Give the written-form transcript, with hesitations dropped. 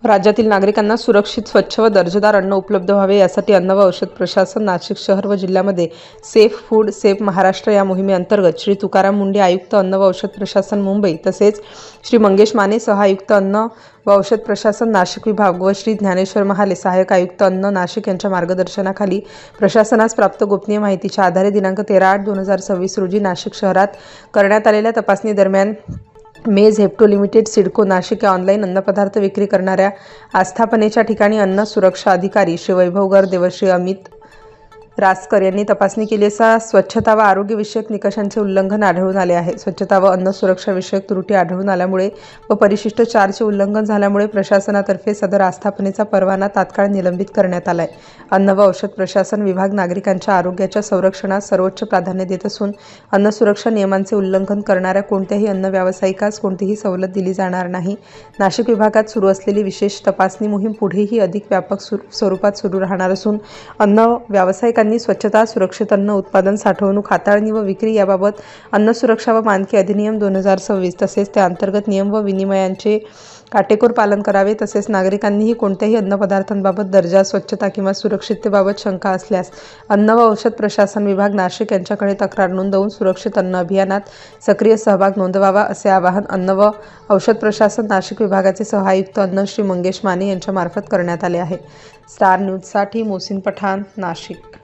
राज्यातील नागरिकांना सुरक्षित, स्वच्छ व दर्जेदार अन्न उपलब्ध व्हावे यासाठी अन्न व औषध प्रशासन नाशिक शहर व जिल्ह्यामध्ये सेफ फूड सेफ महाराष्ट्र या मोहिमेअंतर्गत श्री तुकाराम मुंडे आयुक्त अन्न व औषध प्रशासन मुंबई तसेच श्री मंगेश माने सहायुक्त अन्न व औषध प्रशासन नाशिक विभाग व श्री ज्ञानेश्वर महाले सहाय्यक आयुक्त अन्न नाशिक यांच्या मार्गदर्शनाखाली प्रशासनास प्राप्त गोपनीय माहितीच्या आधारे दिनांक 13/8/2026 रोजी नाशिक शहरात करण्यात आलेल्या तपासणी दरम्यान मेज हेप्टो लिमिटेड सिडको नाशिक या ऑनलाईन अन्नपदार्थ विक्री करणाऱ्या आस्थापनेच्या ठिकाणी अन्न सुरक्षा अधिकारी श्री वैभव गर्दे व श्री अमित रासकर यांनी तपासणी केली असता स्वच्छता व आरोग्य विषयक निकषांचे उल्लंघन आढळून आले आहे। स्वच्छता व अन्न सुरक्षा विषयक त्रुटी आढळून आल्यामुळे व परिशिष्ट 4चे उल्लंघन झाल्यामुळे प्रशासनातर्फे सदर आस्थापनेचा परवाना तात्काळ निलंबित करण्यात आलाय। अन्न व औषध प्रशासन विभाग नागरिकांच्या आरोग्याच्या संरक्षणास सर्वोच्च प्राधान्य देत असून अन्न सुरक्षा नियमांचे उल्लंघन करणाऱ्या कोणत्याही अन्न व्यावसायिकास कोणतीही सवलत दिली जाणार नाही। नाशिक विभागात सुरू असलेली विशेष तपासणी मोहीम पुढेही अधिक व्यापक स्वरूपात सुरू राहणार असून अन्न व्यावसायिकांनी स्वच्छता, सुरक्षित अन्न उत्पादन, साठवणूक, हाताळणी व विक्री याबाबत अन्न सुरक्षा व मानके अधिनियम 2026 तसेच त्या अंतर्गत नियम व विनियमांचे काटेकोर पालन करावे। तसेच नागरिकांनीही कोणत्याही अन्नपदार्थांबाबत दर्जा, स्वच्छता किंवा सुरक्षिततेबाबत शंका असल्यास अन्न व औषध प्रशासन विभाग नाशिक यांच्याकडे तक्रार नोंदवून सुरक्षित अन्न अभियानात सक्रिय सहभाग नोंदवावा असे आवाहन अन्न व औषध प्रशासन नाशिक विभागाचे सहायुक्त अन्न श्री मंगेश माने यांच्या मार्फत करण्यात आले आहे। स्टार न्यूजसाठी मोहसिन पठाण, नाशिक।